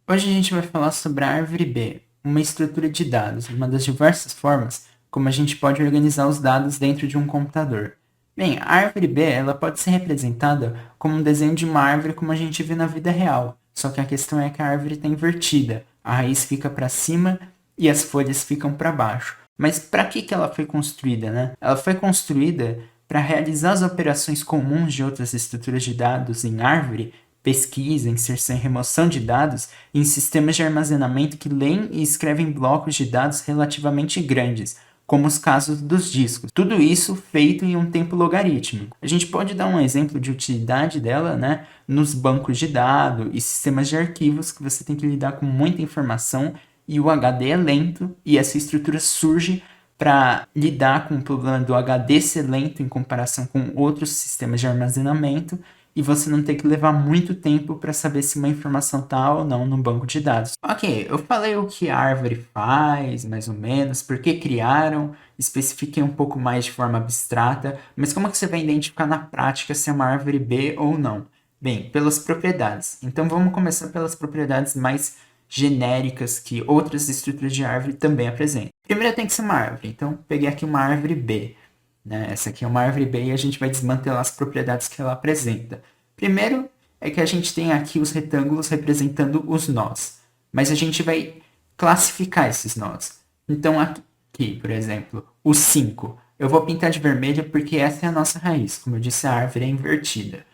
Hoje a gente vai falar sobre a árvore B, uma estrutura de dados, uma das diversas formas como a gente pode organizar os dados dentro de um computador. Bem, a árvore B ela pode ser representada como um desenho de uma árvore como a gente vê na vida real, só que a questão é que a árvore está invertida, a raiz fica para cima e as folhas ficam para baixo. Mas para que ela foi construída, né? Ela foi construída para realizar as operações comuns de outras estruturas de dados em árvore, pesquisa, inserção e remoção de dados em sistemas de armazenamento que leem e escrevem blocos de dados relativamente grandes, como os casos dos discos. Tudo isso feito em um tempo logarítmico. A gente pode dar um exemplo de utilidade dela, né, nos bancos de dados e sistemas de arquivos que você tem que lidar com muita informação e o HD é lento e essa estrutura surge para lidar com o problema do HD ser lento em comparação com outros sistemas de armazenamento e você não ter que levar muito tempo para saber se uma informação está ou não no banco de dados. Ok, eu falei o que a árvore faz, mais ou menos, por que criaram, especifiquei um pouco mais de forma abstrata, mas como que você vai identificar na prática se é uma árvore B ou não? Bem, pelas propriedades. Então vamos começar pelas propriedades mais genéricas que outras estruturas de árvore também apresentam. Primeiro tem que ser uma árvore, então peguei aqui uma árvore B. Né? Essa aqui é uma árvore B e a gente vai desmantelar as propriedades que ela apresenta. Primeiro é que a gente tem aqui os retângulos representando os nós, mas a gente vai classificar esses nós. Então aqui, por exemplo, o 5. Eu vou pintar de vermelho porque essa é a nossa raiz. Como eu disse, a árvore é invertida.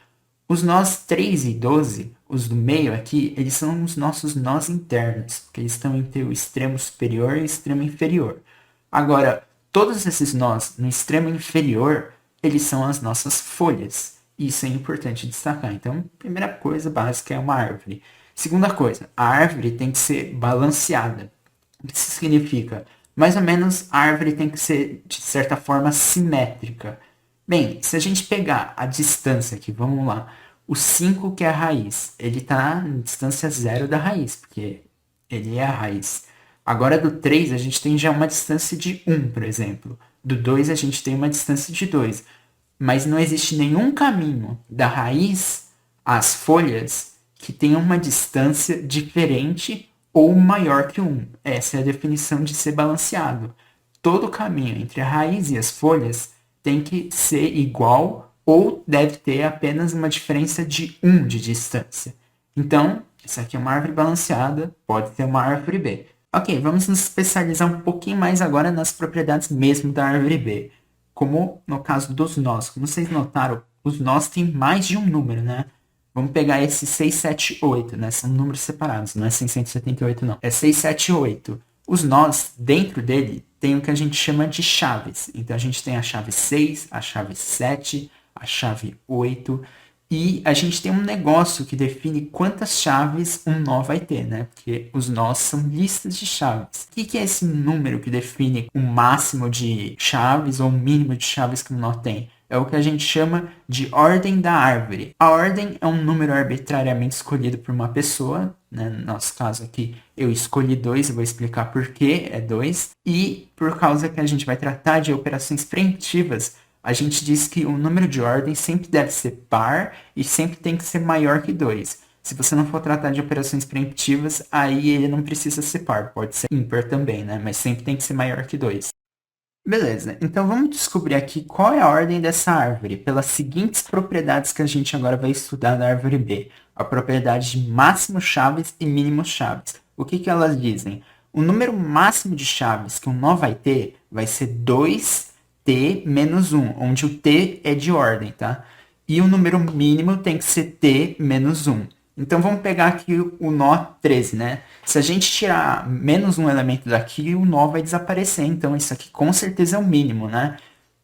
Os nós 3 e 12, os do meio aqui, eles são os nossos nós internos, porque eles estão entre o extremo superior e o extremo inferior. Agora, todos esses nós no extremo inferior, eles são as nossas folhas. Isso é importante destacar. Então, primeira coisa básica é uma árvore. Segunda coisa, a árvore tem que ser balanceada. O que isso significa? Mais ou menos, a árvore tem que ser, de certa forma, simétrica. Bem, se a gente pegar a distância aqui, vamos lá. O 5 que é a raiz, ele está na distância zero da raiz, porque ele é a raiz. Agora do 3 a gente tem já uma distância de 1, por exemplo. Do 2 a gente tem uma distância de 2. Mas não existe nenhum caminho da raiz às folhas que tenha uma distância diferente ou maior que 1. Essa é a definição de ser balanceado. Todo caminho entre a raiz e as folhas tem que ser igual ou deve ter apenas uma diferença de 1 de distância. Então, essa aqui é uma árvore balanceada, pode ter uma árvore B. Ok, vamos nos especializar um pouquinho mais agora nas propriedades mesmo da árvore B. Como no caso dos nós. Como vocês notaram, os nós têm mais de um número, né? Vamos pegar esse 678, né? São números separados, não é 678 não. É 678. Os nós, dentro dele, tem o que a gente chama de chaves. Então a gente tem a chave 6, a chave 7, a chave 8. E a gente tem um negócio que define quantas chaves um nó vai ter, né? Porque os nós são listas de chaves. O que é esse número que define o máximo de chaves ou o mínimo de chaves que um nó tem? É o que a gente chama de ordem da árvore. A ordem é um número arbitrariamente escolhido por uma pessoa, né? No nosso caso aqui, eu escolhi 2, eu vou explicar por que é 2. E por causa que a gente vai tratar de operações preemptivas, a gente diz que o número de ordem sempre deve ser par e sempre tem que ser maior que 2. Se você não for tratar de operações preemptivas, aí ele não precisa ser par, pode ser ímpar também, né? Mas sempre tem que ser maior que 2. Beleza, então vamos descobrir aqui qual é a ordem dessa árvore, pelas seguintes propriedades que a gente agora vai estudar na árvore B. A propriedade de máximo chaves e mínimo chaves. O que elas dizem? O número máximo de chaves que um nó vai ter vai ser 2t menos 1, onde o t é de ordem, tá? E o número mínimo tem que ser t menos 1. Então vamos pegar aqui o nó 13, né? Se a gente tirar menos um elemento daqui, o nó vai desaparecer. Então isso aqui com certeza é o mínimo, né?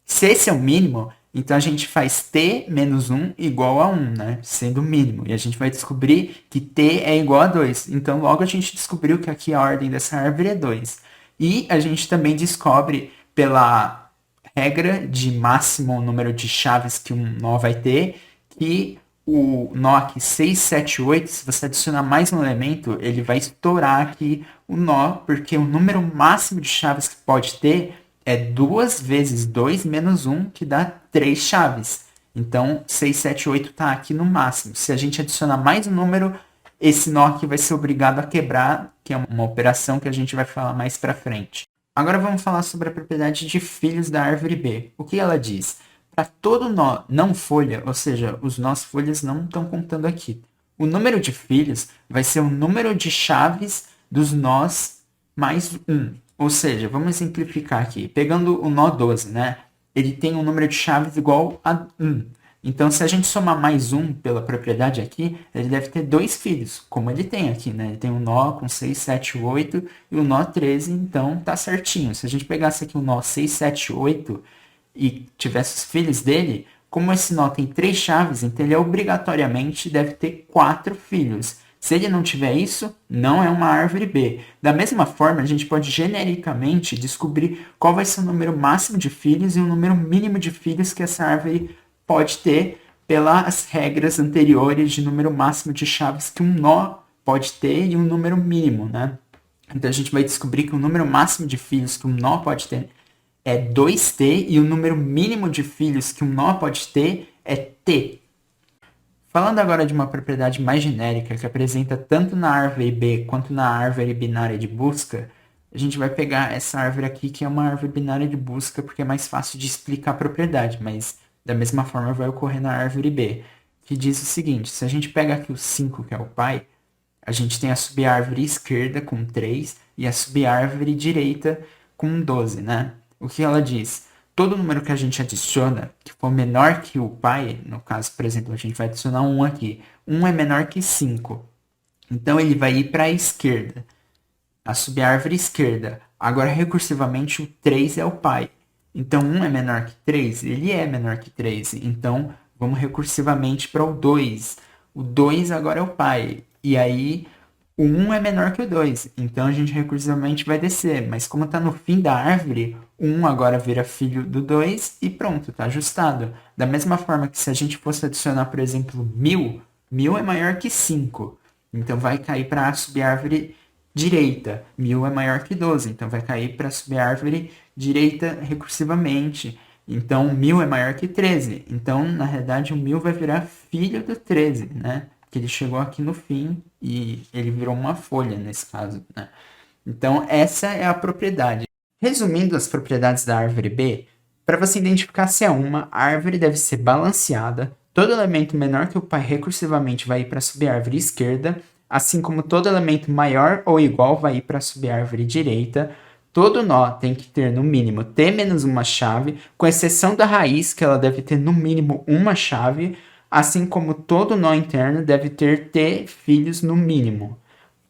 Se esse é o mínimo, então a gente faz t menos 1 igual a 1, né? Sendo o mínimo. E a gente vai descobrir que t é igual a 2. Então logo a gente descobriu que aqui a ordem dessa árvore é 2. E a gente também descobre pela regra de máximo número de chaves que um nó vai ter, que o nó aqui 6, 7, 8, se você adicionar mais um elemento, ele vai estourar aqui o nó, porque o número máximo de chaves que pode ter é 2 vezes 2 menos 1, que dá 3 chaves. Então, 6, 7, 8 está aqui no máximo. Se a gente adicionar mais um número, esse nó aqui vai ser obrigado a quebrar, que é uma operação que a gente vai falar mais para frente. Agora vamos falar sobre a propriedade de filhos da árvore B. O que ela diz? Para todo nó não folha, ou seja, os nós folhas não estão contando aqui. O número de filhos vai ser o número de chaves dos nós mais 1. Ou seja, vamos simplificar aqui. Pegando o nó 12, né? Ele tem um número de chaves igual a 1. Então, se a gente somar mais 1 pela propriedade aqui, ele deve ter 2 filhos, como ele tem aqui, né? Ele tem um nó com 6, 7, 8 e o nó 13, então tá certinho. Se a gente pegasse aqui o nó 6, 7, 8 e tivesse os filhos dele, como esse nó tem 3 chaves, então ele obrigatoriamente deve ter 4 filhos. Se ele não tiver isso, não é uma árvore B. Da mesma forma, a gente pode genericamente descobrir qual vai ser o número máximo de filhos e o número mínimo de filhos que essa árvore pode ter pelas regras anteriores de número máximo de chaves que um nó pode ter e um número mínimo, né? Então a gente vai descobrir que o número máximo de filhos que um nó pode ter é 2t e o número mínimo de filhos que um nó pode ter é t. Falando agora de uma propriedade mais genérica que apresenta tanto na árvore B quanto na árvore binária de busca, a gente vai pegar essa árvore aqui que é uma árvore binária de busca porque é mais fácil de explicar a propriedade, mas da mesma forma vai ocorrer na árvore B, que diz o seguinte: se a gente pega aqui o 5, que é o pai, a gente tem a subárvore esquerda com 3 e a subárvore direita com 12, né? O que ela diz? Todo número que a gente adiciona, que for menor que o pai, no caso, por exemplo, a gente vai adicionar 1 aqui. 1 é menor que 5. Então ele vai ir para a esquerda, a subárvore esquerda. Agora, recursivamente, o 3 é o pai. Então 1 é menor que 3? Ele é menor que 3. Então vamos recursivamente para o 2. O 2 agora é o pai. E aí o 1 é menor que o 2. Então a gente recursivamente vai descer. Mas como está no fim da árvore, o 1 agora vira filho do 2 e pronto, está ajustado. Da mesma forma que se a gente fosse adicionar, por exemplo, 1000, 1000 é maior que 5. Então vai cair para a subárvore direita. 1000 é maior que 12. Então vai cair para a subárvore direita recursivamente. Então 1000 é maior que 13. Então, na realidade, o 1000 vai virar filho do 13, né? Que ele chegou aqui no fim e ele virou uma folha nesse caso, né? Então, essa é a propriedade. Resumindo as propriedades da árvore B, para você identificar se é uma, a árvore deve ser balanceada, todo elemento menor que o pai recursivamente vai ir para a subárvore esquerda, assim como todo elemento maior ou igual vai ir para a subárvore direita. Todo nó tem que ter no mínimo t menos uma chave, com exceção da raiz, que ela deve ter no mínimo uma chave, assim como todo nó interno deve ter t filhos no mínimo.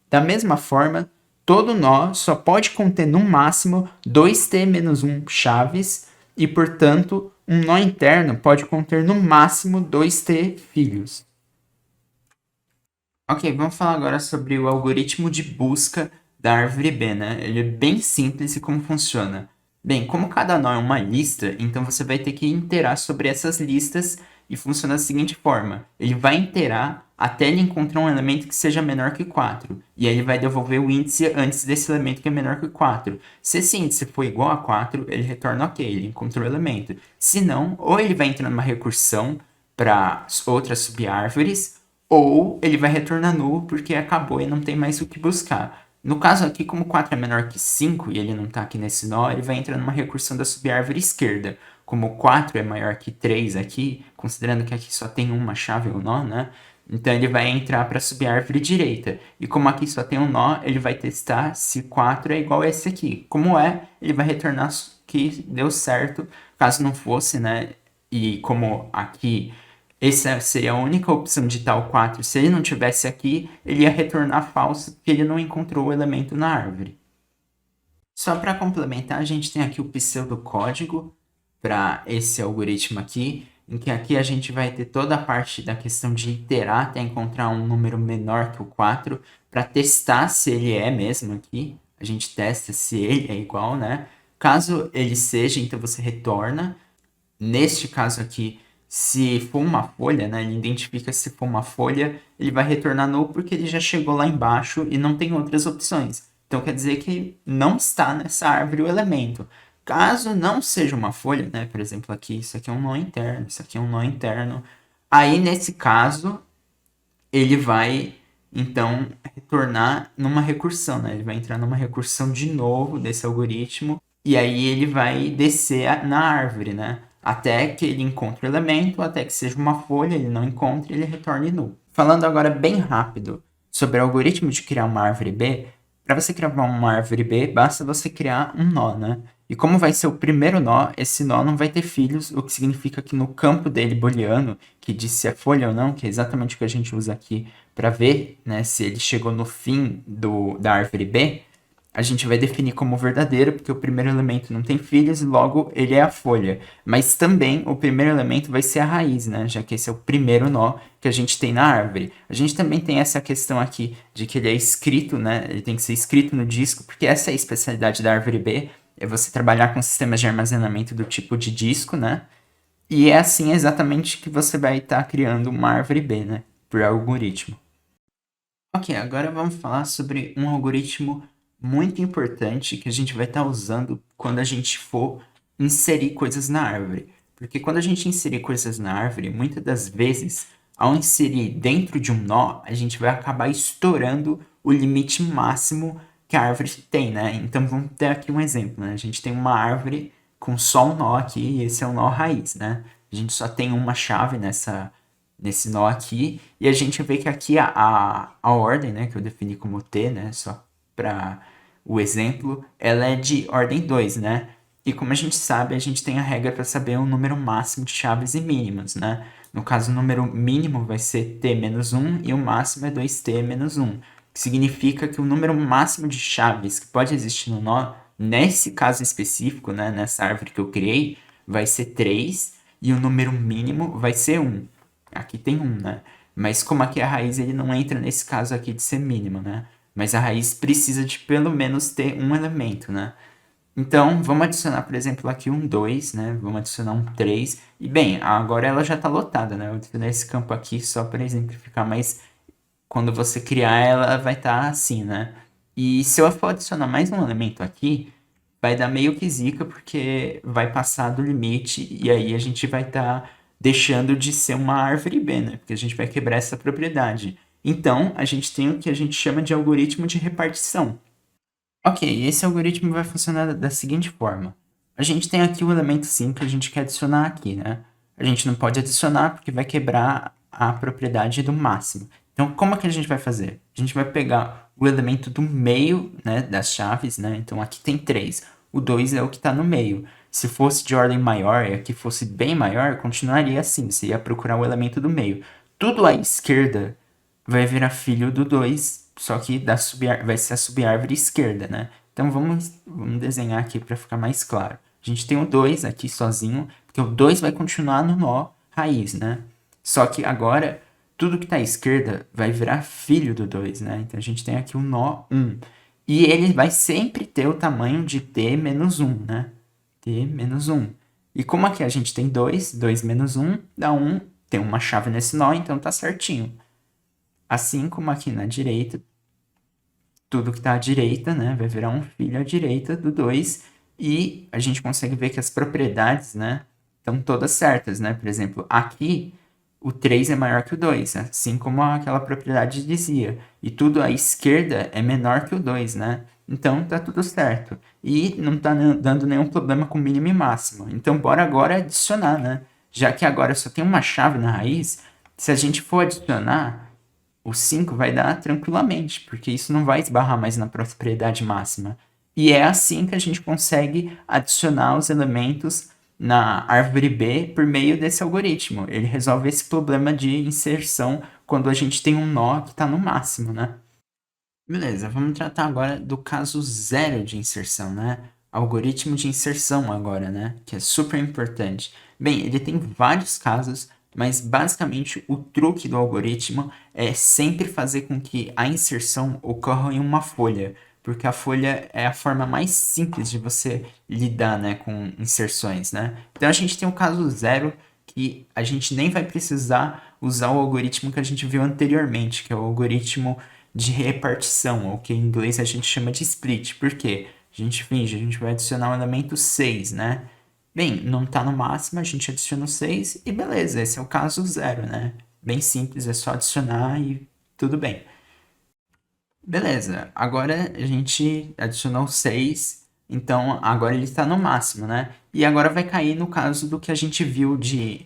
Da mesma forma, todo nó só pode conter no máximo 2t menos 1 chaves e, portanto, um nó interno pode conter no máximo 2t filhos. Ok, vamos falar agora sobre o algoritmo de busca da árvore B, né? Ele é bem simples e como funciona. Bem, como cada nó é uma lista, então você vai ter que iterar sobre essas listas e funciona da seguinte forma. Ele vai iterar até ele encontrar um elemento que seja menor que 4. E aí ele vai devolver o índice antes desse elemento que é menor que 4. Se esse índice for igual a 4, ele retorna ok, ele encontrou o elemento. Se não, ou ele vai entrar numa recursão para outras subárvores, ou ele vai retornar nulo porque acabou e não tem mais o que buscar. No caso aqui, como 4 é menor que 5 e ele não está aqui nesse nó, ele vai entrar numa recursão da subárvore esquerda. Como 4 é maior que 3 aqui, considerando que aqui só tem uma chave ou nó, né? Então ele vai entrar para a subárvore direita. E como aqui só tem um nó, ele vai testar se 4 é igual a esse aqui. Como é, ele vai retornar que deu certo. Caso não fosse, né? E como aqui essa seria a única opção de tal 4. Se ele não tivesse aqui, ele ia retornar falso, porque ele não encontrou o elemento na árvore. Só para complementar, a gente tem aqui o pseudocódigo para esse algoritmo aqui, em que aqui a gente vai ter toda a parte da questão de iterar até encontrar um número menor que o 4, para testar se ele é mesmo aqui. A gente testa se ele é igual, né? Caso ele seja, então você retorna. Neste caso aqui, se for uma folha, né, ele identifica se for uma folha, ele vai retornar null porque ele já chegou lá embaixo e não tem outras opções. Então quer dizer que não está nessa árvore o elemento. Caso não seja uma folha, né, por exemplo aqui, isso aqui é um nó interno, isso aqui é um nó interno, aí nesse caso ele vai então retornar numa recursão, né? Ele vai entrar numa recursão de novo desse algoritmo e aí ele vai descer na árvore, né? Até que ele encontre o elemento, até que seja uma folha, ele não encontre, ele retorne nulo. Falando agora bem rápido sobre o algoritmo de criar uma árvore B, para você criar uma árvore B, basta você criar um nó, né? E como vai ser o primeiro nó, esse nó não vai ter filhos, o que significa que no campo dele booleano, que diz se é folha ou não, que é exatamente o que a gente usa aqui para ver, né, se ele chegou no fim da árvore B, a gente vai definir como verdadeiro, porque o primeiro elemento não tem filhos e logo ele é a folha. Mas também o primeiro elemento vai ser a raiz, né? Já que esse é o primeiro nó que a gente tem na árvore. A gente também tem essa questão aqui de que ele é escrito, né? Ele tem que ser escrito no disco, porque essa é a especialidade da árvore B, é você trabalhar com sistemas de armazenamento do tipo de disco, né? E é assim exatamente que você vai estar criando uma árvore B, né? Por algoritmo. Ok, agora vamos falar sobre um algoritmo muito importante que a gente vai estar usando quando a gente for inserir coisas na árvore. Porque quando a gente inserir coisas na árvore, muitas das vezes, ao inserir dentro de um nó, a gente vai acabar estourando o limite máximo que a árvore tem, né? Então vamos ter aqui um exemplo, né? A gente tem uma árvore com só um nó aqui, e esse é o nó raiz, né? A gente só tem uma chave nesse nó aqui, e a gente vê que aqui a ordem, né, que eu defini como T, né, só para o exemplo, ela é de ordem 2, né? E como a gente sabe, a gente tem a regra para saber o número máximo de chaves e mínimos, né? No caso, o número mínimo vai ser t menos 1 e o máximo é 2t menos 1, que significa que o número máximo de chaves que pode existir no nó, nesse caso específico, né, nessa árvore que eu criei, vai ser 3 e o número mínimo vai ser 1. Aqui tem um, né? Mas como aqui a raiz ele não entra nesse caso aqui de ser mínimo, né? Mas a raiz precisa de pelo menos ter um elemento, né? Então, vamos adicionar, por exemplo, aqui um 2, né? Vamos adicionar um 3. E, bem, agora ela já está lotada, né? Eu adicionei esse campo aqui só para exemplificar, mas quando você criar ela vai estar assim, né? E se eu for adicionar mais um elemento aqui, vai dar meio que zica, porque vai passar do limite e aí a gente vai estar deixando de ser uma árvore B, né? Porque a gente vai quebrar essa propriedade. Então, a gente tem o que a gente chama de algoritmo de repartição. Ok, esse algoritmo vai funcionar da seguinte forma. A gente tem aqui o elemento sim que a gente quer adicionar aqui, né? A gente não pode adicionar porque vai quebrar a propriedade do máximo. Então, como é que a gente vai fazer? A gente vai pegar o elemento do meio, né, das chaves, né? Então, aqui tem 3. O 2 é o que está no meio. Se fosse de ordem maior e aqui fosse bem maior, continuaria assim. Você ia procurar o elemento do meio. Tudo à esquerda vai virar filho do 2, só que vai ser a subárvore esquerda, né? Então vamos desenhar aqui para ficar mais claro. A gente tem o 2 aqui sozinho, porque o 2 vai continuar no nó raiz, né? Só que agora tudo que está à esquerda vai virar filho do 2, né? Então a gente tem aqui o nó 1. E ele vai sempre ter o tamanho de t menos 1, né? T menos 1. E como aqui a gente tem 2, 2 menos 1 dá 1, tem uma chave nesse nó, então tá certinho. Assim como aqui na direita, tudo que está à direita, né, vai virar um filho à direita do 2, e a gente consegue ver que as propriedades, né, estão todas certas, né? Por exemplo, aqui o 3 é maior que o 2, assim como aquela propriedade dizia. E tudo à esquerda é menor que o 2, né? Então tá tudo certo. E não tá dando nenhum problema com mínimo e máximo. Então bora agora adicionar, né? Já que agora só tem uma chave na raiz, se a gente for adicionar, o 5 vai dar tranquilamente, porque isso não vai esbarrar mais na propriedade máxima. E é assim que a gente consegue adicionar os elementos na árvore B por meio desse algoritmo. Ele resolve esse problema de inserção quando a gente tem um nó que está no máximo, né? Beleza, vamos tratar agora do caso zero de inserção, né? Algoritmo de inserção agora, né? Que é super importante. Bem, ele tem vários casos, mas basicamente o truque do algoritmo é sempre fazer com que a inserção ocorra em uma folha, porque a folha é a forma mais simples de você lidar, né, com inserções, né? Então a gente tem o caso zero, que a gente nem vai precisar usar o algoritmo que a gente viu anteriormente, que é o algoritmo de repartição, ou que em inglês a gente chama de split. Por quê? A gente finge, a gente vai adicionar o elemento 6, né? Bem, não está no máximo, a gente adiciona o 6 e beleza, esse é o caso zero, né? Bem simples, é só adicionar e tudo bem. Beleza, agora a gente adicionou 6, então agora ele está no máximo, né? E agora vai cair no caso do que a gente viu de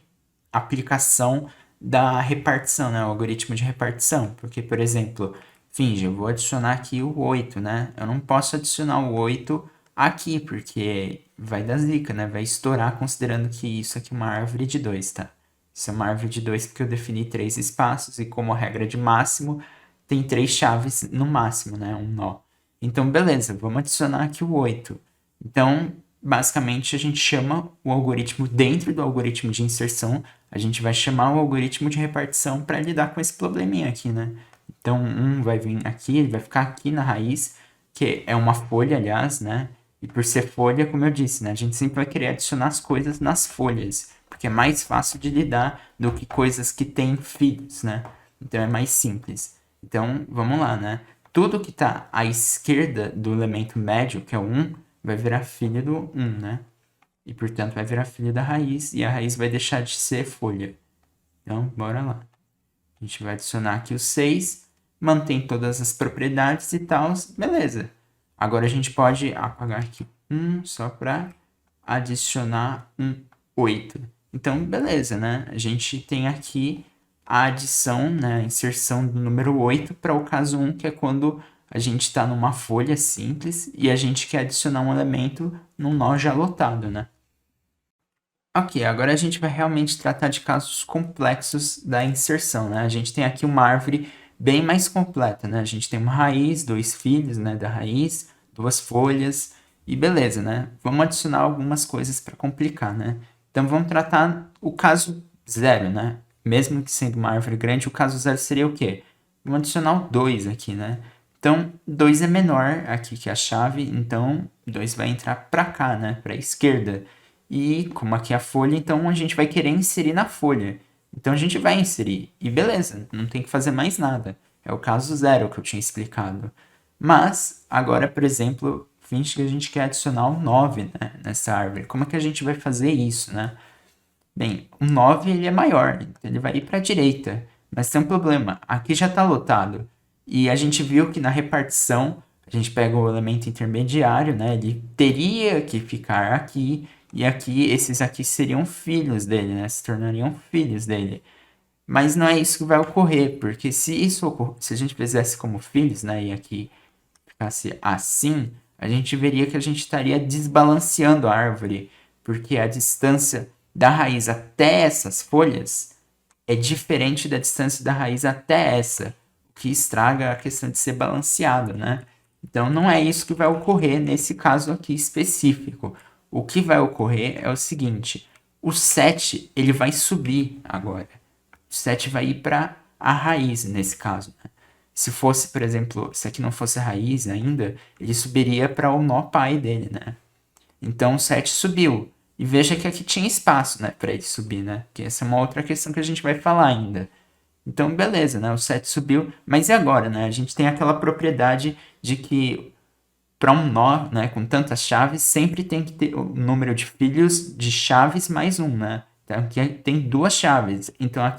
aplicação da repartição, né? O algoritmo de repartição. Porque, por exemplo, finge, eu vou adicionar aqui o 8, né? Eu não posso adicionar o 8 aqui, porque vai dar zica, né? Vai estourar considerando que isso aqui é uma árvore de 2, tá? Isso é uma árvore de 2 porque eu defini 3 espaços e como regra de máximo, tem 3 chaves no máximo, né? Um nó. Então, beleza, vamos adicionar aqui o 8. Então, basicamente, a gente chama o algoritmo dentro do algoritmo de inserção, a gente vai chamar o algoritmo de repartição para lidar com esse probleminha aqui, né? Então, um vai vir aqui, ele vai ficar aqui na raiz, que é uma folha, aliás, né? E por ser folha, como eu disse, né? A gente sempre vai querer adicionar as coisas nas folhas, porque é mais fácil de lidar do que coisas que têm filhos, né? Então é mais simples. Então, vamos lá, né? Tudo que está à esquerda do elemento médio, que é o 1, vai virar filho do 1, né? E, portanto, vai virar filho da raiz, e a raiz vai deixar de ser folha. Então, bora lá. A gente vai adicionar aqui o 6, mantém todas as propriedades e tal, beleza. Agora a gente pode apagar aqui 1 só para adicionar um 8. Então, beleza, né? A gente tem aqui a adição, né, a inserção do número 8 para o caso 1, que é quando a gente está numa folha simples e a gente quer adicionar um elemento num nó já lotado, né? Ok, agora a gente vai realmente tratar de casos complexos da inserção, né? A gente tem aqui uma árvore bem mais completa, né? A gente tem uma raiz, dois filhos, né, da raiz, duas folhas e beleza, né? Vamos adicionar algumas coisas para complicar, né? Então vamos tratar o caso zero, né? Mesmo que sendo uma árvore grande, o caso zero seria o quê? Vamos adicionar o 2 aqui, né? Então, 2 é menor aqui que a chave, então 2 vai entrar para cá, né? Para a esquerda. E como aqui é a folha, então a gente vai querer inserir na folha. Então a gente vai inserir. E beleza, não tem que fazer mais nada. É o caso zero que eu tinha explicado. Mas, agora, por exemplo, finge que a gente quer adicionar um 9, né, nessa árvore. Como é que a gente vai fazer isso, né? Bem, o 9 ele é maior, então ele vai ir para a direita. Mas tem um problema, aqui já está lotado. E a gente viu que na repartição, a gente pega o elemento intermediário, né? Ele teria que ficar aqui, e aqui, esses aqui seriam filhos dele, né? Se tornariam filhos dele. Mas não é isso que vai ocorrer, porque se isso se a gente fizesse como filhos, né? E aqui ficasse assim, a gente veria que a gente estaria desbalanceando a árvore, porque a distância da raiz até essas folhas é diferente da distância da raiz até essa, o que estraga a questão de ser balanceado, né? Então não é isso que vai ocorrer nesse caso aqui específico. O que vai ocorrer é o seguinte: o 7 ele vai subir agora. O 7 vai ir para a raiz nesse caso, né? Se fosse, por exemplo, se aqui não fosse a raiz ainda, ele subiria para o nó pai dele, né? Então o 7 subiu. E veja que aqui tinha espaço, né, para ele subir, né? Que essa é uma outra questão que a gente vai falar ainda. Então, beleza, né? O 7 subiu, mas e agora, né? A gente tem aquela propriedade de que para um nó, né, com tantas chaves, sempre tem que ter o número de filhos de chaves mais um, né? Então, aqui tem duas chaves. Então,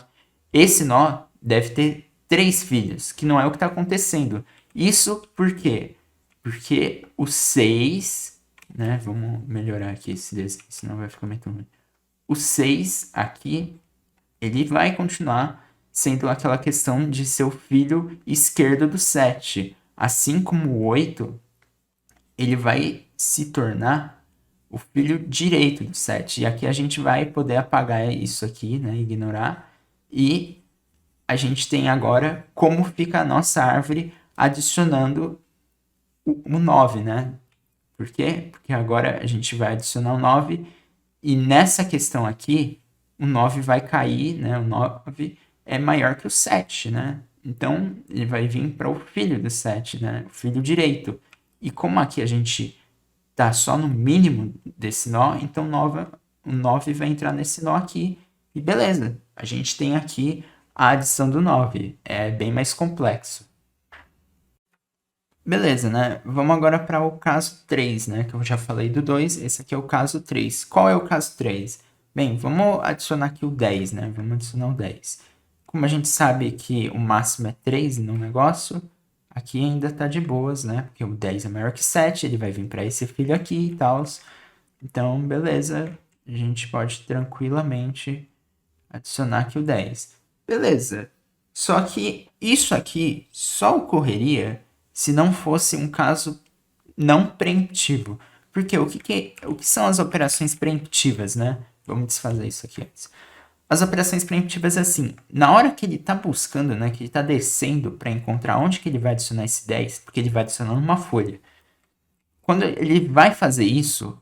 esse nó deve ter três filhos, que não é o que está acontecendo. Isso por quê? Porque o 6, né? Vamos melhorar aqui esse desenho, senão vai ficar muito ruim. O 6 aqui, ele vai continuar sendo aquela questão de ser o filho esquerdo do 7. Assim como o 8, ele vai se tornar o filho direito do 7. E aqui a gente vai poder apagar isso aqui, né? Ignorar. E a gente tem agora como fica a nossa árvore adicionando o 9, né? Por quê? Porque agora a gente vai adicionar o 9 e nessa questão aqui, o 9 vai cair, né? O 9 é maior que o 7, né? Então, ele vai vir para o filho do 7, né? O filho direito. E como aqui a gente tá só no mínimo desse nó, então o 9 vai entrar nesse nó aqui e beleza. A gente tem aqui a adição do 9. É bem mais complexo. Beleza, né? Vamos agora para o caso 3, né? Que eu já falei do 2, esse aqui é o caso 3. Qual é o caso 3? Bem, vamos adicionar aqui o 10, né? Vamos adicionar o 10. Como a gente sabe que o máximo é 3 no negócio, aqui ainda tá de boas, né? Porque o 10 é maior que 7, ele vai vir para esse filho aqui e tal. Então, beleza, a gente pode tranquilamente adicionar aqui o 10. Beleza. Só que isso aqui só ocorreria se não fosse um caso não preemptivo. Porque o que são as operações preemptivas, né? Vamos desfazer isso aqui antes. As operações preemptivas é assim, na hora que ele está buscando, né, que ele está descendo para encontrar onde que ele vai adicionar esse 10, porque ele vai adicionar numa folha. Quando ele vai fazer isso,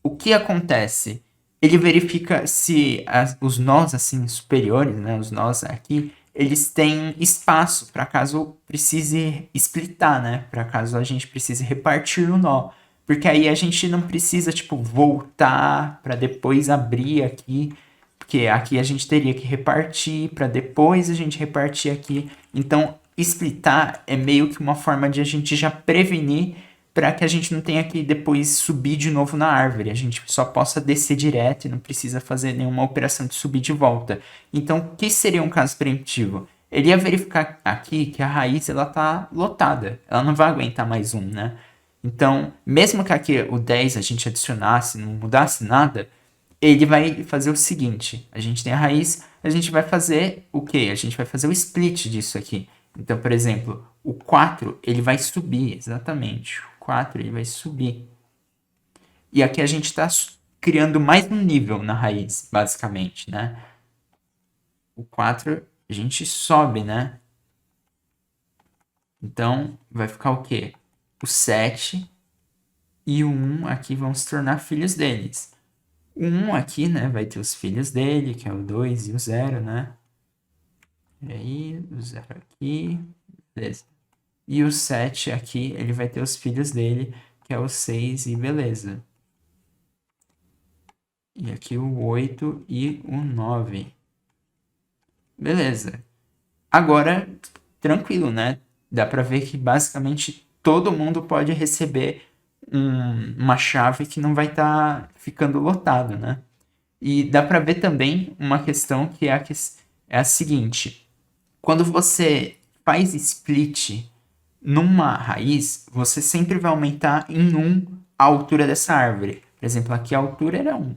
o que acontece? Ele verifica se os nós assim superiores, né, os nós aqui, eles têm espaço para caso precise splitar, né, para caso a gente precise repartir o nó, porque aí a gente não precisa tipo voltar para depois abrir aqui, porque aqui a gente teria que repartir para depois a gente repartir aqui. Então, splitar é meio que uma forma de a gente já prevenir para que a gente não tenha que depois subir de novo na árvore. A gente só possa descer direto e não precisa fazer nenhuma operação de subir de volta. Então, o que seria um caso preemptivo? Ele ia verificar aqui que a raiz ela tá lotada. Ela não vai aguentar mais um, né? Então, mesmo que aqui o 10 a gente adicionasse, não mudasse nada, ele vai fazer o seguinte: a gente tem a raiz, a gente vai fazer o quê? A gente vai fazer o split disso aqui. Então, por exemplo, o 4 ele vai subir, exatamente. O 4 ele vai subir. E aqui a gente está criando mais um nível na raiz, basicamente, né? O 4 a gente sobe, né? Então, vai ficar o quê? O 7 e o 1 aqui vão se tornar filhos deles. O 1 aqui, né, vai ter os filhos dele, que é o 2 e o 0, né? E aí, o 0 aqui, beleza. E o 7 aqui, ele vai ter os filhos dele, que é o 6 e beleza. E aqui o 8 e o 9. Beleza. Agora, tranquilo, né? Dá pra ver que basicamente todo mundo pode receber uma chave que não vai estar ficando lotado, né? E dá pra ver também uma questão que é a seguinte. Quando você faz split numa raiz, você sempre vai aumentar em 1 a altura dessa árvore. Por exemplo, aqui a altura era 1.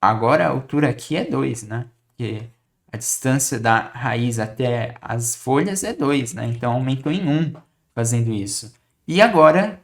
Agora a altura aqui é 2, né? Porque a distância da raiz até as folhas é 2, né? Então aumentou em 1 fazendo isso. E agora,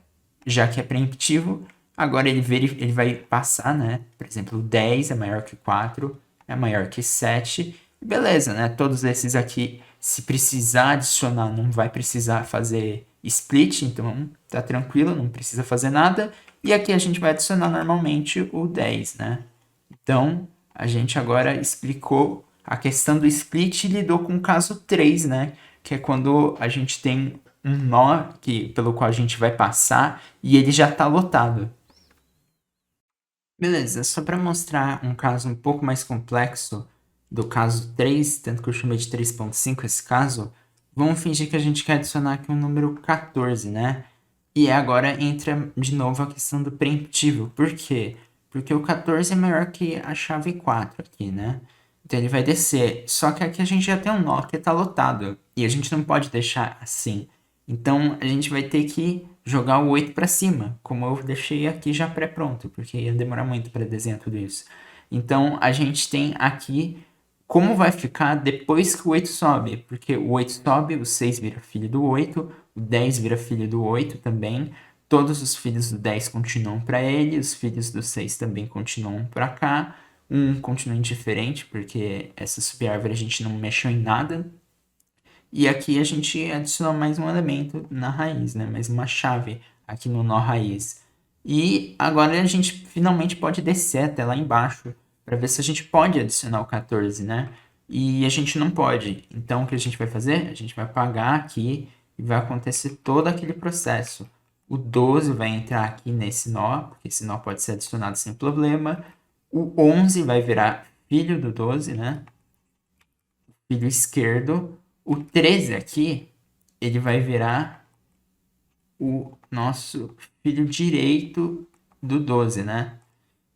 já que é preemptivo, agora ele vai passar, né? Por exemplo, 10 é maior que 4, é maior que 7. Beleza, né? Todos esses aqui, se precisar adicionar, não vai precisar fazer split, então tá tranquilo, não precisa fazer nada. E aqui a gente vai adicionar normalmente o 10, né? Então, a gente agora explicou a questão do split e lidou com o caso 3, né? Que é quando a gente tem um nó pelo qual a gente vai passar e ele já está lotado. Beleza, só para mostrar um caso um pouco mais complexo do caso 3, tanto que eu chamei de 3.5 esse caso, vamos fingir que a gente quer adicionar aqui um número 14, né? E agora entra de novo a questão do preemptivo. Por quê? Porque o 14 é maior que a chave 4 aqui, né? Então ele vai descer. Só que aqui a gente já tem um nó que está lotado. E a gente não pode deixar assim. Então a gente vai ter que jogar o 8 para cima, como eu deixei aqui já pré-pronto, porque ia demorar muito para desenhar tudo isso. Então a gente tem aqui como vai ficar depois que o 8 sobe, porque o 8 sobe, o 6 vira filho do 8, o 10 vira filho do 8 também, todos os filhos do 10 continuam para ele, os filhos do 6 também continuam para cá, um continua indiferente, porque essa subárvore a gente não mexeu em nada, e aqui a gente adicionou mais um elemento na raiz, né? Mais uma chave aqui no nó raiz. E agora a gente finalmente pode descer até lá embaixo para ver se a gente pode adicionar o 14, né? E a gente não pode. Então o que a gente vai fazer? A gente vai apagar aqui e vai acontecer todo aquele processo. O 12 vai entrar aqui nesse nó, porque esse nó pode ser adicionado sem problema. O 11 vai virar filho do 12, né? Filho esquerdo. O 13 aqui, ele vai virar o nosso filho direito do 12, né?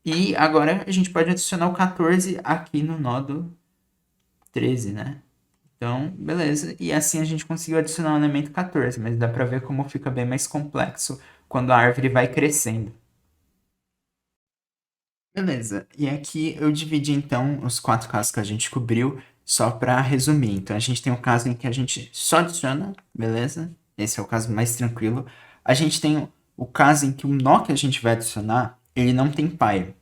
E agora a gente pode adicionar o 14 aqui no nó do 13, né? Então, beleza. E assim a gente conseguiu adicionar o elemento 14, mas dá pra ver como fica bem mais complexo quando a árvore vai crescendo. Beleza. E aqui eu dividi então os 4 casos que a gente cobriu, só para resumir. Então a gente tem um caso em que a gente só adiciona, beleza? Esse é o caso mais tranquilo. A gente tem o caso em que o nó que a gente vai adicionar, ele não tem pai.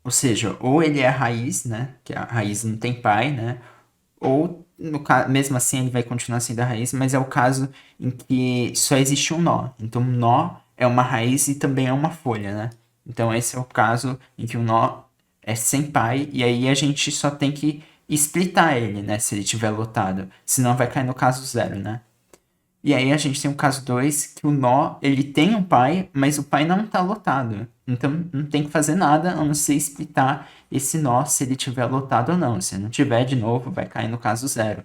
Ou seja, ou ele é a raiz, né? Que a raiz não tem pai, né? Ou mesmo assim ele vai continuar sendo a raiz, mas é o caso em que só existe um nó. Então, um nó é uma raiz e também é uma folha, né? Então, esse é o caso em que o nó é sem pai, e aí a gente só tem que splitar ele, né? Se ele estiver lotado. Senão vai cair no caso zero, né? E aí a gente tem o caso 2 que o nó, ele tem um pai, mas o pai não está lotado. Então não tem que fazer nada a não ser splitar esse nó se ele tiver lotado ou não. Se não tiver, de novo, vai cair no caso zero.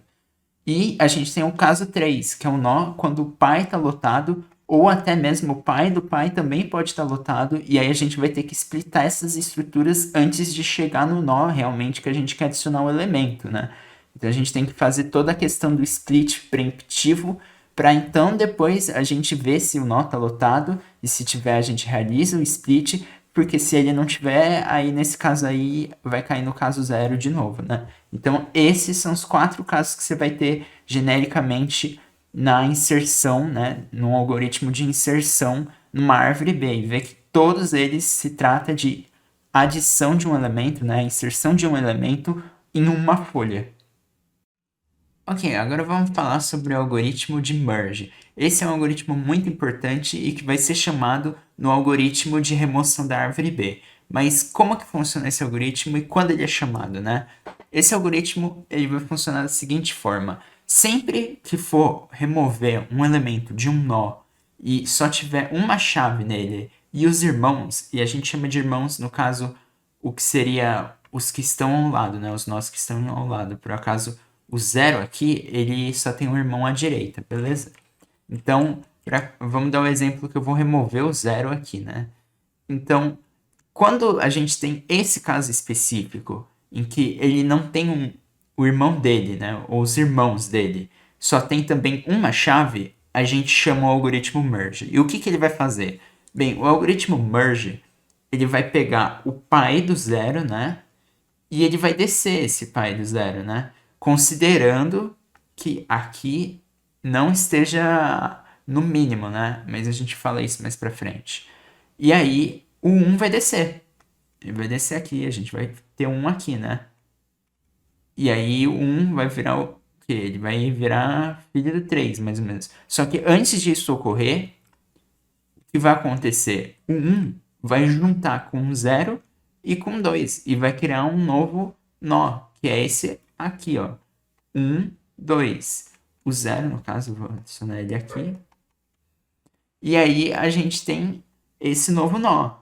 E a gente tem o caso 3 que é o nó quando o pai está lotado, ou até mesmo o pai do pai também pode estar lotado, e aí a gente vai ter que splitar essas estruturas antes de chegar no nó realmente que a gente quer adicionar o elemento, né? Então a gente tem que fazer toda a questão do split preemptivo para então depois a gente ver se o nó está lotado, e se tiver a gente realiza o split, porque se ele não tiver, aí nesse caso aí vai cair no caso zero de novo, né? Então esses são os 4 casos que você vai ter genericamente na inserção, né? No algoritmo de inserção numa árvore B, e ver que todos eles se trata de adição de um elemento, né? Inserção de um elemento em uma folha. Ok, agora vamos falar sobre o algoritmo de merge. Esse é um algoritmo muito importante e que vai ser chamado no algoritmo de remoção da árvore B. Mas como que funciona esse algoritmo e quando ele é chamado, né? Esse algoritmo ele vai funcionar da seguinte forma: sempre que for remover um elemento de um nó e só tiver uma chave nele e os irmãos, e a gente chama de irmãos no caso o que seria os que estão ao lado, né? Os nós que estão ao lado. Por acaso o zero aqui, ele só tem um irmão à direita, beleza? Então, vamos dar um exemplo que eu vou remover o zero aqui, né? Então, quando a gente tem esse caso específico, em que ele não tem o irmão dele, né? Ou os irmãos dele, só tem também uma chave, a gente chama o algoritmo merge. E o que ele vai fazer? Bem, o algoritmo merge, ele vai pegar o pai do zero, né? E ele vai descer esse pai do zero, né? Considerando que aqui não esteja no mínimo, né? Mas a gente fala isso mais pra frente. E aí, o 1 vai descer. Ele vai descer aqui, a gente vai ter um aqui, né? E aí, o 1 vai virar o quê? Ele vai virar filho do 3, mais ou menos. Só que antes disso ocorrer, o que vai acontecer? O 1 vai juntar com o 0 e com 2 e vai criar um novo nó, que é esse aqui, ó. 1, 2. O 0, no caso, vou adicionar ele aqui. E aí a gente tem esse novo nó.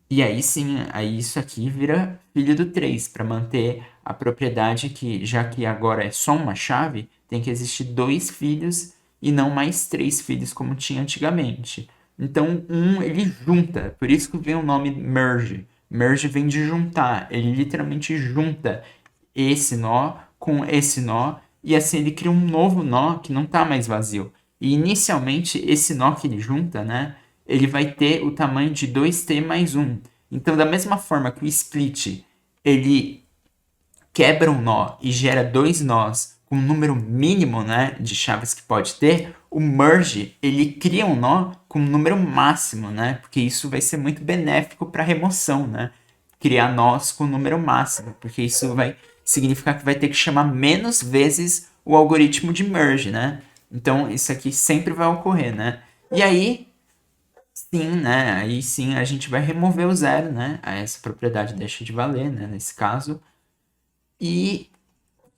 E aí sim, aí isso aqui vira filho do 3, para manter a propriedade que, já que agora é só uma chave, tem que existir 2 filhos e não mais 3 filhos como tinha antigamente. Então, ele junta, por isso que vem o nome merge. Merge vem de juntar, ele literalmente junta esse nó com esse nó, e assim ele cria um novo nó que não está mais vazio. E inicialmente esse nó que ele junta, né, ele vai ter o tamanho de 2t mais 1. Então, da mesma forma que o split ele quebra um nó e gera 2 nós com um número mínimo, né, de chaves que pode ter, o merge ele cria um nó com um número máximo, né, porque isso vai ser muito benéfico para remoção, né, criar nós com um número máximo, porque isso vai significar que vai ter que chamar menos vezes o algoritmo de merge, né? Então isso aqui sempre vai ocorrer, né? E aí sim, né? Aí sim a gente vai remover o zero, né? Essa propriedade deixa de valer, né? Nesse caso. E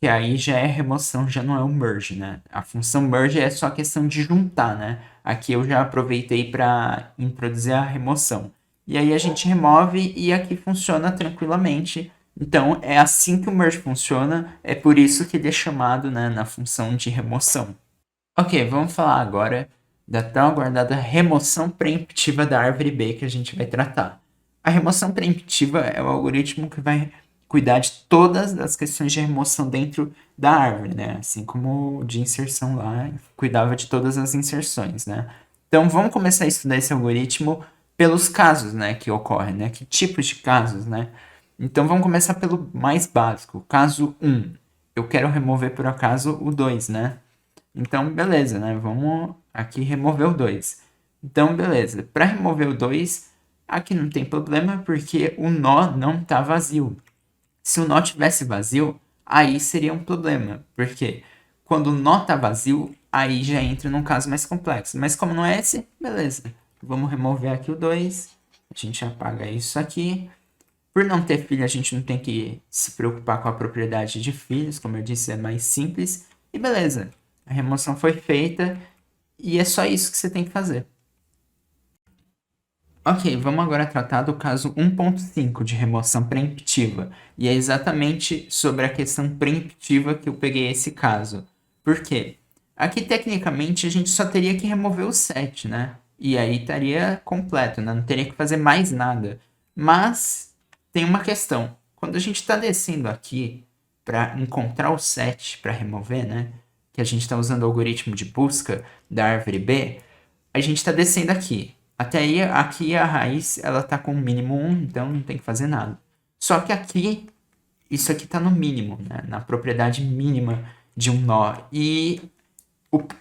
que aí já é remoção, já não é o merge, né? A função merge é só questão de juntar, né? Aqui eu já aproveitei para introduzir a remoção. E aí a gente remove e aqui funciona tranquilamente. Então é assim que o merge funciona, é por isso que ele é chamado, né, na função de remoção. Ok, vamos falar agora da tão aguardada remoção preemptiva da árvore B que a gente vai tratar. A remoção preemptiva é o algoritmo que vai cuidar de todas as questões de remoção dentro da árvore, né? Assim como o de inserção lá cuidava de todas as inserções, né? Então vamos começar a estudar esse algoritmo pelos casos, né, que ocorrem, né? Que tipos de casos, né? Então vamos começar pelo mais básico, caso 1. Eu quero remover por acaso o 2, né? Então, beleza, né? Vamos aqui remover o 2. Então, beleza. Para remover o 2, aqui não tem problema porque o nó não está vazio. Se o nó tivesse vazio, aí seria um problema. Porque quando o nó está vazio, aí já entra num caso mais complexo. Mas como não é esse, beleza. Vamos remover aqui o 2. A gente apaga isso aqui. Por não ter filho, a gente não tem que se preocupar com a propriedade de filhos, como eu disse, é mais simples. E beleza, a remoção foi feita e é só isso que você tem que fazer. Ok, vamos agora tratar do caso 1.5 de remoção preemptiva. E é exatamente sobre a questão preemptiva que eu peguei esse caso. Por quê? Aqui, tecnicamente, a gente só teria que remover o 7, né? E aí estaria completo, né? Não teria que fazer mais nada. Mas tem uma questão. Quando a gente está descendo aqui para encontrar o 7 para remover, né? Que a gente está usando o algoritmo de busca da árvore B, a gente está descendo aqui. Até aí, aqui a raiz, ela tá com o mínimo 1, então não tem que fazer nada. Só que aqui, isso aqui tá no mínimo, né? Na propriedade mínima de um nó. E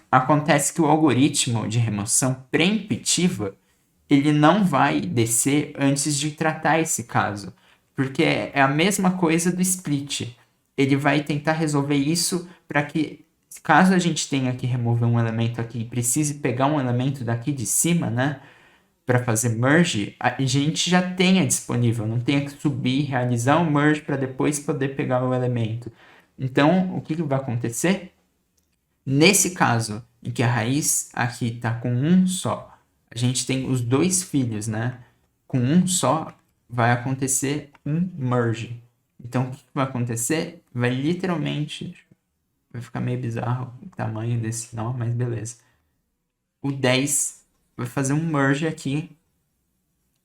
acontece que o algoritmo de remoção preemptiva, ele não vai descer antes de tratar esse caso. Porque é a mesma coisa do split. Ele vai tentar resolver isso para que, caso a gente tenha que remover um elemento aqui e precise pegar um elemento daqui de cima, né? Para fazer merge, a gente já tenha disponível, não tenha que subir, realizar o merge para depois poder pegar o elemento. Então, o que vai acontecer? Nesse caso, em que a raiz aqui está com um só, a gente tem os dois filhos, né? Com um só, vai acontecer um merge. Então, o que vai acontecer? Vai literalmente... Vai ficar meio bizarro o tamanho desse nó, mas beleza. O 10 vai fazer um merge aqui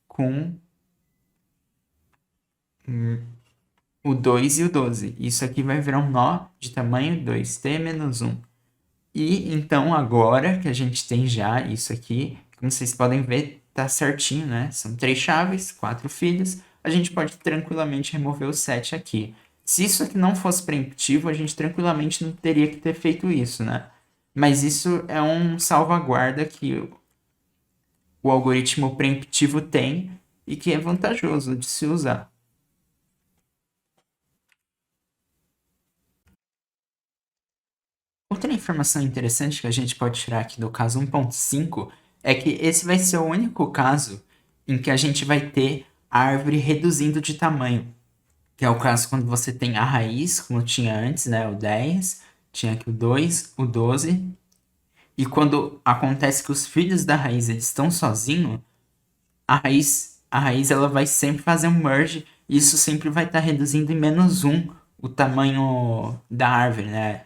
com o 2 e o 12. Isso aqui vai virar um nó de tamanho 2t menos 1. E então agora que a gente tem já isso aqui, como vocês podem ver, tá certinho, né? São 3 chaves, 4 filhos. A gente pode tranquilamente remover o 7 aqui. Se isso aqui não fosse preemptivo, a gente tranquilamente não teria que ter feito isso, né? Mas isso é um salvaguarda que o algoritmo preemptivo tem e que é vantajoso de se usar. Outra informação interessante que a gente pode tirar aqui do caso 1.5 é que esse vai ser o único caso em que a gente vai ter a árvore reduzindo de tamanho. Que é o caso quando você tem a raiz, como tinha antes, né? O 10, tinha aqui o 2, o 12. E quando acontece que os filhos da raiz eles estão sozinhos, a raiz ela vai sempre fazer um merge. E isso sempre vai estar reduzindo em menos 1 o tamanho da árvore, né?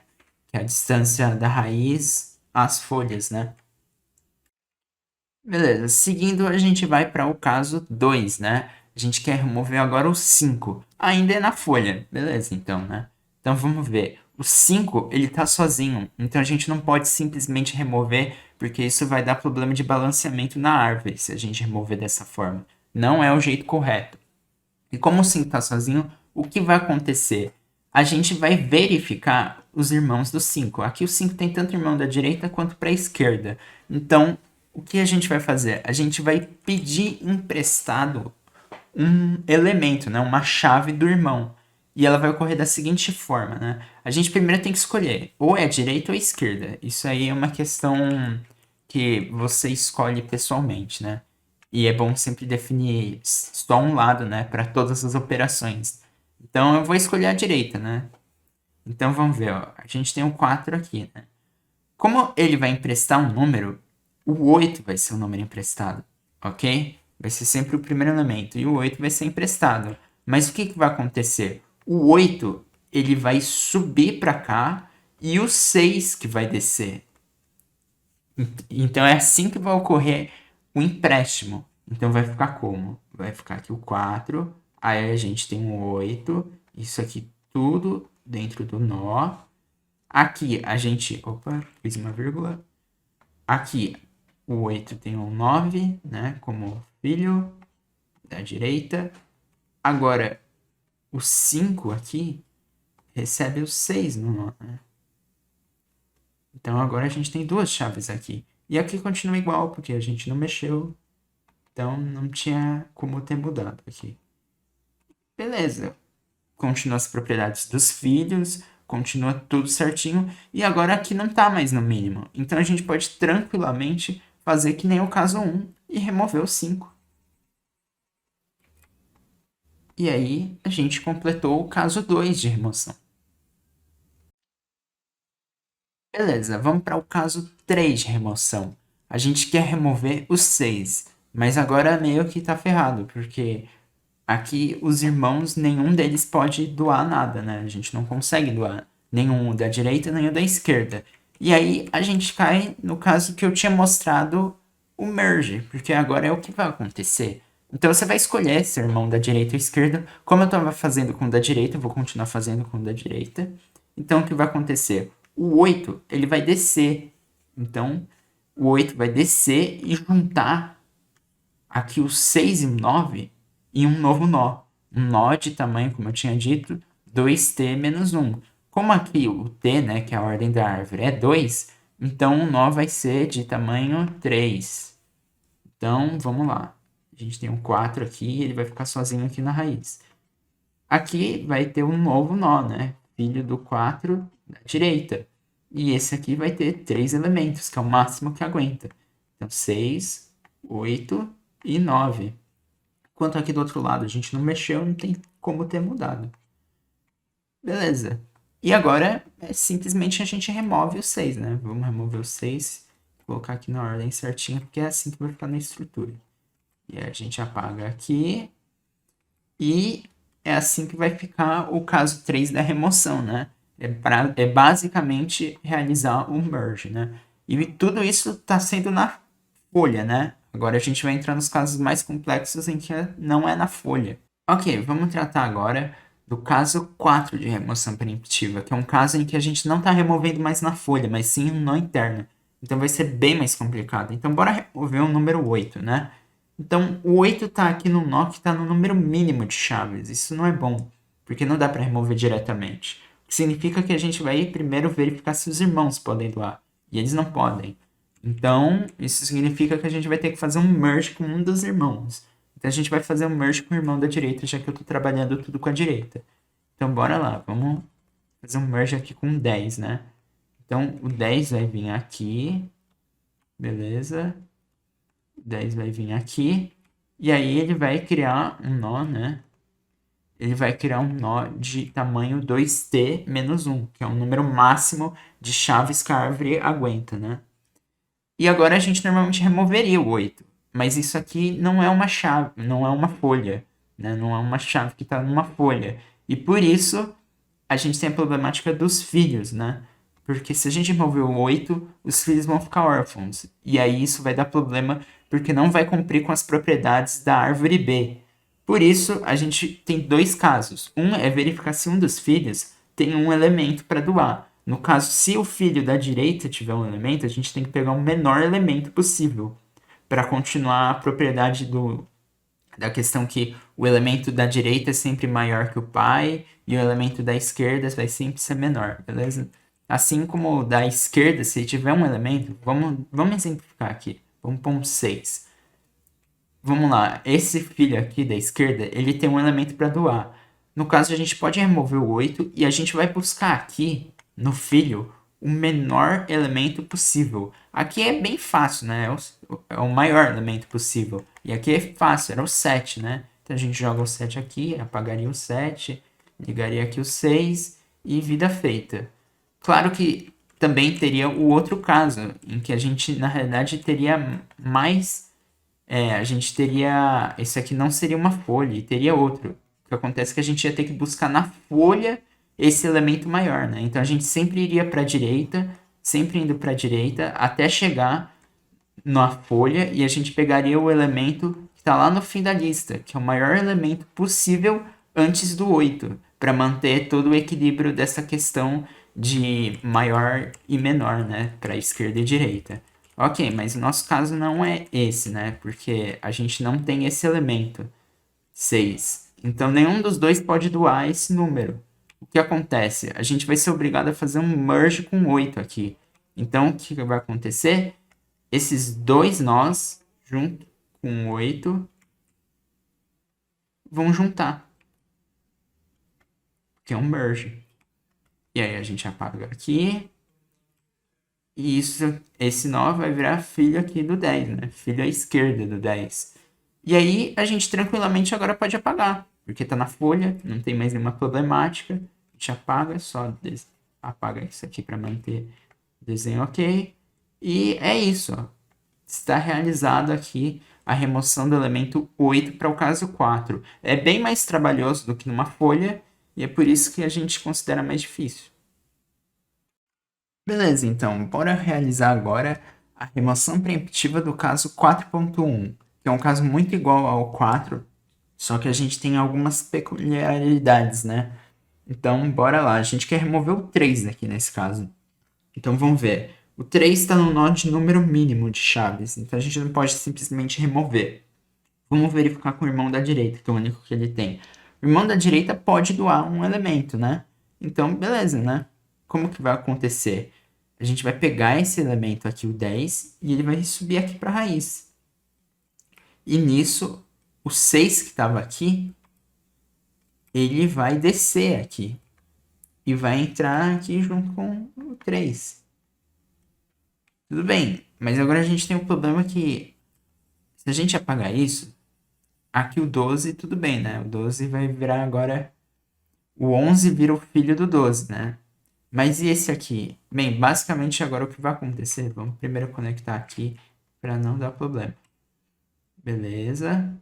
Que é a distância da raiz às folhas, né? Beleza, seguindo a gente vai para o caso 2, né? A gente quer remover agora o 5. Ainda é na folha, beleza então, né? Então vamos ver. O 5 ele tá sozinho, então a gente não pode simplesmente remover, porque isso vai dar problema de balanceamento na árvore, se a gente remover dessa forma. Não é o jeito correto. E como o 5 está sozinho, o que vai acontecer? A gente vai verificar os irmãos do 5. Aqui o 5 tem tanto irmão da direita quanto para a esquerda. Então, o que a gente vai fazer? A gente vai pedir emprestado um elemento, né? Uma chave do irmão. E ela vai ocorrer da seguinte forma, né? A gente primeiro tem que escolher ou é a direita ou a esquerda. Isso aí é uma questão que você escolhe pessoalmente, né? E é bom sempre definir só um lado, né, para todas as operações. Então eu vou escolher a direita, né? Então vamos ver, ó. A gente tem o 4 aqui, né? Como ele vai emprestar um número, o 8 vai ser o número emprestado, ok? Vai ser sempre o primeiro elemento e o 8 vai ser emprestado. Mas o que vai acontecer? O 8 ele vai subir para cá e o 6 que vai descer. Então é assim que vai ocorrer o empréstimo. Então vai ficar como? Vai ficar aqui o 4, aí a gente tem o 8 Isso aqui tudo dentro do nó. Aqui a gente... Opa, fiz uma vírgula. Aqui o 8 tem um 9, né? Como filho da direita. Agora, o 5 aqui recebe o 6 no nó, né? Então agora a gente tem duas chaves aqui. E aqui continua igual, porque a gente não mexeu. Então não tinha como ter mudado aqui. Beleza. Continua as propriedades dos filhos, continua tudo certinho. E agora aqui não está mais no mínimo. Então a gente pode tranquilamente fazer que nem o caso 1 e remover o 5. E aí a gente completou o caso 2 de remoção. Beleza, vamos para o caso 3 de remoção. A gente quer remover os 6, mas agora meio que tá ferrado, porque aqui os irmãos, nenhum deles pode doar nada, né? A gente não consegue doar nenhum da direita nem o da esquerda. E aí a gente cai no caso que eu tinha mostrado o merge, porque agora é o que vai acontecer. Então você vai escolher se é irmão da direita ou esquerda. Como eu estava fazendo com o da direita, eu vou continuar fazendo com o da direita. Então o que vai acontecer? O 8 ele vai descer. Então o 8 vai descer e juntar aqui o 6 e o 9 em um novo nó. Um nó de tamanho, como eu tinha dito, 2t menos 1. Como aqui o t, né, que é a ordem da árvore, é 2, então o nó vai ser de tamanho 3. Então, vamos lá. A gente tem um 4 aqui, ele vai ficar sozinho aqui na raiz. Aqui vai ter um novo nó, né? Filho do 4 da direita. E esse aqui vai ter 3 elementos, que é o máximo que aguenta. Então, 6, 8 e 9. Enquanto aqui do outro lado a gente não mexeu, não tem como ter mudado. Beleza. E agora, simplesmente a gente remove o 6, né? Vamos remover o 6, colocar aqui na ordem certinha, porque é assim que vai ficar na estrutura. E aí a gente apaga aqui. E é assim que vai ficar o caso 3 da remoção, né? É basicamente realizar um merge, né? E tudo isso está sendo na folha, né? Agora a gente vai entrar nos casos mais complexos em que não é na folha. Ok, vamos tratar agora do caso 4 de remoção preemptiva, que é um caso em que a gente não está removendo mais na folha, mas sim um nó interno. Então vai ser bem mais complicado. Então bora remover o número 8, né? Então o 8 está aqui no nó que está no número mínimo de chaves. Isso não é bom, porque não dá para remover diretamente. O que significa que a gente vai primeiro verificar se os irmãos podem doar. E eles não podem. Então, isso significa que a gente vai ter que fazer um merge com um dos irmãos. Então, a gente vai fazer um merge com o irmão da direita, já que eu estou trabalhando tudo com a direita. Então, bora lá. Vamos fazer um merge aqui com 10, né? Então, o 10 vai vir aqui. Beleza. O 10 vai vir aqui. E aí, ele vai criar um nó, né? Ele vai criar um nó de tamanho 2t menos 1, que é o número máximo de chaves que a árvore aguenta, né? E agora a gente normalmente removeria o 8. Mas isso aqui não é uma chave, não é uma folha. Né? Não é uma chave que está numa folha. E por isso a gente tem a problemática dos filhos, né? Porque se a gente remover o 8, os filhos vão ficar órfãos. E aí isso vai dar problema porque não vai cumprir com as propriedades da árvore B. Por isso, a gente tem dois casos. Um é verificar se um dos filhos tem um elemento para doar. No caso, se o filho da direita tiver um elemento, a gente tem que pegar o menor elemento possível para continuar a propriedade da questão que o elemento da direita é sempre maior que o pai e o elemento da esquerda vai sempre ser menor, beleza? Assim como o da esquerda, se tiver um elemento, vamos exemplificar aqui. Vamos pôr um 6. Vamos lá, esse filho aqui da esquerda, ele tem um elemento para doar. No caso, a gente pode remover o 8 e a gente vai buscar aqui, no filho, o menor elemento possível. Aqui é bem fácil, né? É o maior elemento possível. E aqui é fácil, era o 7, né? Então a gente joga o 7 aqui, apagaria o 7, ligaria aqui o 6 e vida feita. Claro que também teria o outro caso, em que a gente, na realidade, teria mais a gente teria. Esse aqui não seria uma folha, e teria outro. O que acontece é que a gente ia ter que buscar na folha esse elemento maior, né? Então a gente sempre iria para a direita, sempre indo para a direita, até chegar na folha e a gente pegaria o elemento que está lá no fim da lista, que é o maior elemento possível antes do 8, para manter todo o equilíbrio dessa questão de maior e menor, né, para esquerda e direita. Ok, mas o nosso caso não é esse, né, porque a gente não tem esse elemento, 6. Então, nenhum dos dois pode doar esse número. O que acontece? A gente vai ser obrigado a fazer um merge com 8 aqui. Então, o que vai acontecer? Esses dois nós, junto com 8, vão juntar. Que é um merge. E aí a gente apaga aqui. E esse nó vai virar filho aqui do 10, né? Filho à esquerda do 10. E aí a gente tranquilamente agora pode apagar. Porque tá na folha, não tem mais nenhuma problemática. A gente apaga, só apaga isso aqui para manter o desenho ok. E é isso, ó. Está realizado aqui a remoção do elemento 8 para o caso 4. É bem mais trabalhoso do que numa folha, e é por isso que a gente considera mais difícil. Beleza, então, bora realizar agora a remoção preemptiva do caso 4.1, que é um caso muito igual ao 4, só que a gente tem algumas peculiaridades, né? Então, bora lá. A gente quer remover o 3 aqui nesse caso. Então, vamos ver. O 3 está no nó de número mínimo de chaves, então a gente não pode simplesmente remover. Vamos verificar com o irmão da direita, que é o único que ele tem. O irmão da direita pode doar um elemento, né? Então, beleza, né? Como que vai acontecer? A gente vai pegar esse elemento aqui, o 10, e ele vai subir aqui para a raiz. E nisso, o 6 que estava aqui, ele vai descer aqui. E vai entrar aqui junto com o 3. Tudo bem, mas agora a gente tem um problema que, se a gente apagar isso, aqui o 12, tudo bem, né? O 12 vai virar agora, o 11 vira o filho do 12, né? Mas e esse aqui? Bem, basicamente agora o que vai acontecer, vamos primeiro conectar aqui para não dar problema. Beleza.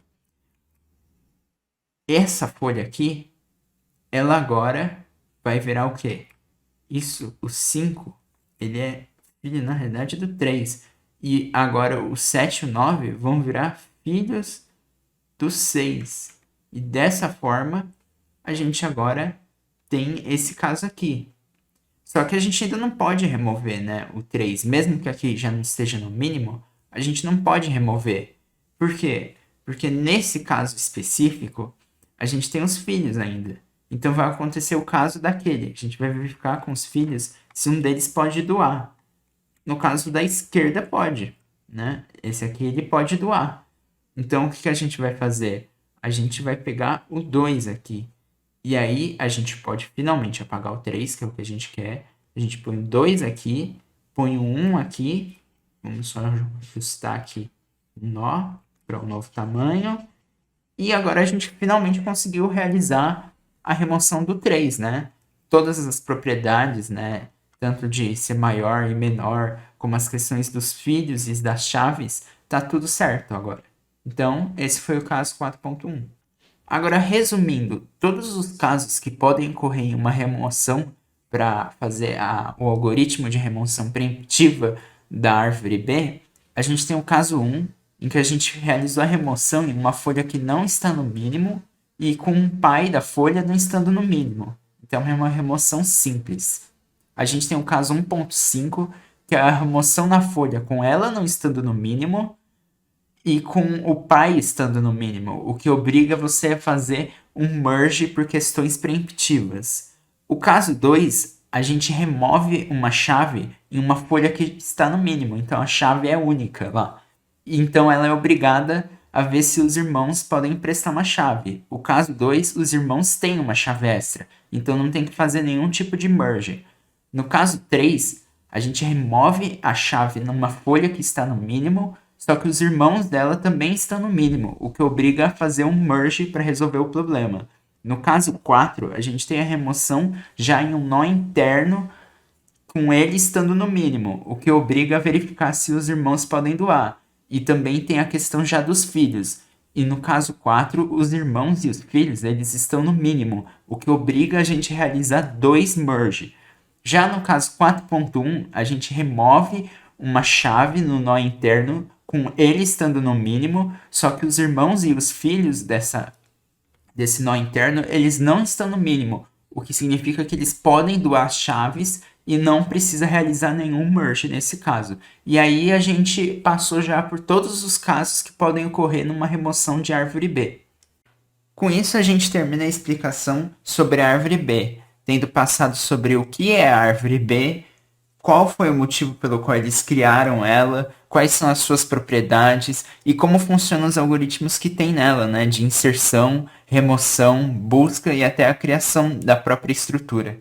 Essa folha aqui, ela agora vai virar o quê? Isso, o 5, ele é filho, na realidade, do 3. E agora o 7 e o 9 vão virar filhos do 6. E dessa forma, a gente agora tem esse caso aqui. Só que a gente ainda não pode remover, né, o 3. Mesmo que aqui já não esteja no mínimo, a gente não pode remover. Por quê? Porque nesse caso específico, a gente tem os filhos ainda. Então vai acontecer o caso daquele. A gente vai verificar com os filhos se um deles pode doar. No caso da esquerda pode, né? Esse aqui ele pode doar. Então o que a gente vai fazer? A gente vai pegar o 2 aqui. E aí a gente pode finalmente apagar o 3, que é o que a gente quer. A gente põe o 2 aqui, põe o 1 aqui. Vamos só ajustar aqui o nó para um novo tamanho. E agora a gente finalmente conseguiu realizar a remoção do 3, né? Todas as propriedades, né? Tanto de ser maior e menor, como as questões dos filhos e das chaves, tá tudo certo agora. Então, esse foi o caso 4.1. Agora, resumindo, todos os casos que podem ocorrer em uma remoção para fazer o algoritmo de remoção preemptiva da árvore B, a gente tem o caso 1, em que a gente realizou a remoção em uma folha que não está no mínimo e com um pai da folha não estando no mínimo. Então, é uma remoção simples. A gente tem o caso 1.5, que é a remoção na folha com ela não estando no mínimo e com o pai estando no mínimo, o que obriga você a fazer um merge por questões preemptivas. O caso 2, a gente remove uma chave em uma folha que está no mínimo, então a chave é única lá. Então ela é obrigada a ver se os irmãos podem emprestar uma chave. O caso 2, os irmãos têm uma chave extra, então não tem que fazer nenhum tipo de merge. No caso 3, a gente remove a chave numa folha que está no mínimo, só que os irmãos dela também estão no mínimo, o que obriga a fazer um merge para resolver o problema. No caso 4, a gente tem a remoção já em um nó interno, com ele estando no mínimo, o que obriga a verificar se os irmãos podem doar. E também tem a questão já dos filhos. E no caso 4, os irmãos e os filhos, eles estão no mínimo, o que obriga a gente a realizar 2 merge. Já no caso 4.1, a gente remove uma chave no nó interno, com ele estando no mínimo, só que os irmãos e os filhos desse nó interno, eles não estão no mínimo, o que significa que eles podem doar as chaves e não precisa realizar nenhum merge nesse caso. E aí a gente passou já por todos os casos que podem ocorrer numa remoção de árvore B. Com isso, a gente termina a explicação sobre a árvore B, tendo passado sobre o que é a árvore B, qual foi o motivo pelo qual eles criaram ela, quais são as suas propriedades e como funcionam os algoritmos que tem nela, né, de inserção, remoção, busca e até a criação da própria estrutura.